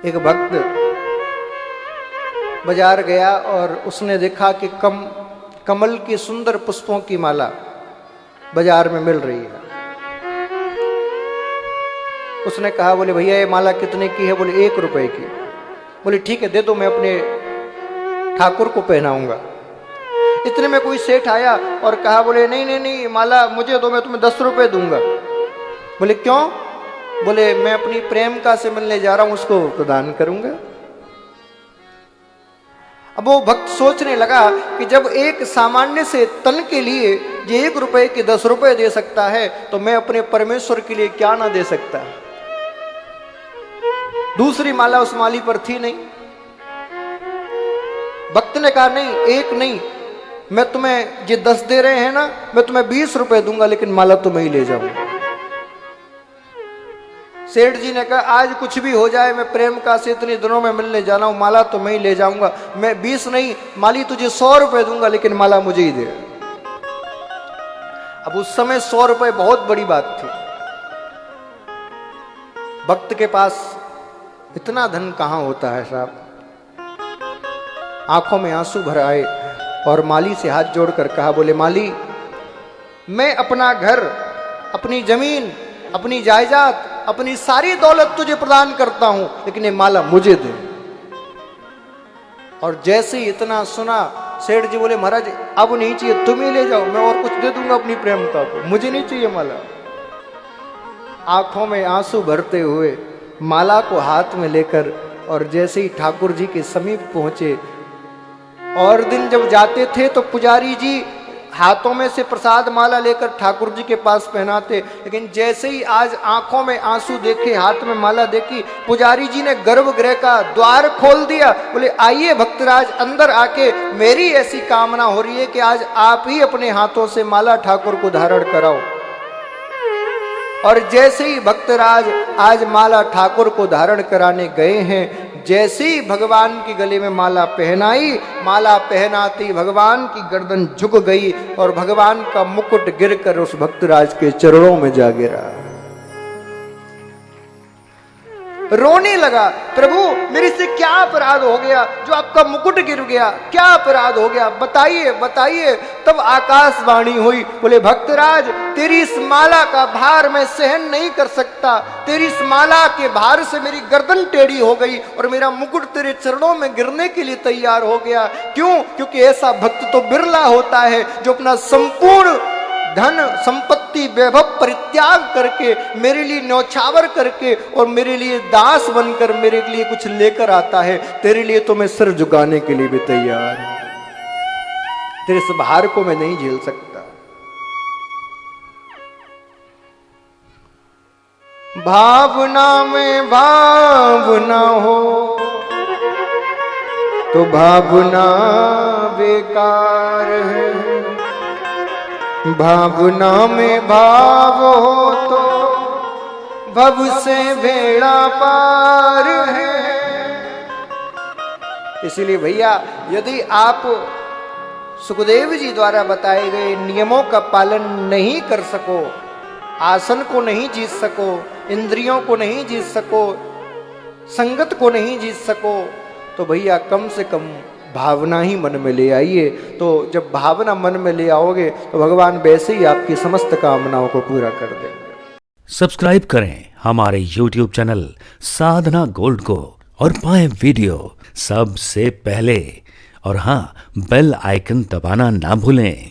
एक भक्त बाजार गया और उसने देखा कि कमल की सुंदर पुष्पों की माला बाजार में मिल रही है। उसने कहा, बोले भैया ये माला कितने की है? बोले 1 रुपए की। बोले ठीक है दे दो, मैं अपने ठाकुर को पहनाऊंगा। इतने में कोई सेठ आया और कहा, बोले नहीं नहीं नहीं माला मुझे दो, मैं तुम्हें 10 रुपए दूंगा। बोले क्यों? बोले मैं अपनी प्रेमिका से मिलने जा रहा हूं, उसको प्रदान करूंगा। अब वो भक्त सोचने लगा कि जब एक सामान्य से तन के लिए ये 1 रुपए के 10 रुपए दे सकता है तो मैं अपने परमेश्वर के लिए क्या ना दे सकता। दूसरी माला उस माली पर थी नहीं। भक्त ने कहा नहीं, 1 नहीं, मैं तुम्हें ये 10 दे रहे हैं ना, मैं तुम्हें 20 रुपए दूंगा, लेकिन माला तो मैं ही ले जाऊंगा। सेठ जी ने कहा आज कुछ भी हो जाए, मैं प्रेमिका से इतने दिनों में मिलने जाना हूं, माला तो मैं ही ले जाऊंगा। मैं 20 नहीं, माली तुझे 100 रुपए दूंगा, लेकिन माला मुझे ही दे। अब उस समय 100 रुपए बहुत बड़ी बात थी। भक्त के पास इतना धन कहां होता है साहब। आंखों में आंसू भर आए और माली से हाथ जोड़कर कहा, बोले माली मैं अपना घर, अपनी जमीन, अपनी जायदाद, अपनी सारी दौलत तुझे प्रदान करता हूं, लेकिन ये माला मुझे दे। और जैसे ही इतना सुना, सेठ जी बोले महाराज अब नहीं चाहिए, तुम ही ले जाओ, मैं और कुछ दे दूंगा अपनी प्रेमिका को, मुझे नहीं चाहिए माला। आंखों में आंसू भरते हुए माला को हाथ में लेकर और जैसे ही ठाकुर जी के समीप पहुंचे, और दिन जब जाते थे तो पुजारी जी हाथों में से प्रसाद माला लेकर ठाकुर जी के पास पहनाते, लेकिन जैसे ही आज आंखों में आंसू देखे, हाथ में माला देखी, पुजारी जी ने गर्भगृह का द्वार खोल दिया। बोले आइए भक्तराज अंदर आके, मेरी ऐसी कामना हो रही है कि आज आप ही अपने हाथों से माला ठाकुर को धारण कराओ। और जैसे ही भक्तराज आज माला ठाकुर को धारण कराने गए हैं, जैसे ही भगवान की गले में माला पहनाई, माला पहनाती भगवान की गर्दन झुक गई और भगवान का मुकुट गिरकर उस भक्तराज के चरणों में जा गिरा। रोने लगा, प्रभु मेरे से क्या अपराध हो गया जो आपका मुकुट गिर गया? क्या अपराध हो गया? बताइए बताइए। तब आकाशवाणी हुई, बोले भक्तराज तेरी इस माला का भार मैं सहन नहीं कर सकता। तेरी इस माला के भार से मेरी गर्दन टेढ़ी हो गई और मेरा मुकुट तेरे चरणों में गिरने के लिए तैयार हो गया। क्यों? क्योंकि ऐसा भक्त तो बिरला होता है जो अपना संपूर्ण धन संपत्ति वैभव परित्याग करके मेरे लिए न्यौछावर करके और मेरे लिए दास बनकर मेरे लिए कुछ लेकर आता है। तेरे लिए तो मैं सिर झुकाने के लिए भी तैयार हूं। तेरे इस भार को मैं नहीं झेल सकता। भावना में भावना हो तो भावना बेकार है, भावना में भाव हो तो भव से बेड़ा पार है। इसीलिए भैया यदि आप सुखदेव जी द्वारा बताए गए नियमों का पालन नहीं कर सको, आसन को नहीं जीत सको, इंद्रियों को नहीं जीत सको, संगत को नहीं जीत सको, तो भैया कम से कम भावना ही मन में ले आइए। तो जब भावना मन में ले आओगे तो भगवान वैसे ही आपकी समस्त कामनाओं को पूरा कर देंगे। सब्सक्राइब करें हमारे YouTube चैनल साधना गोल्ड को और पाएं वीडियो सबसे पहले। और हाँ, बेल आइकन दबाना ना भूलें।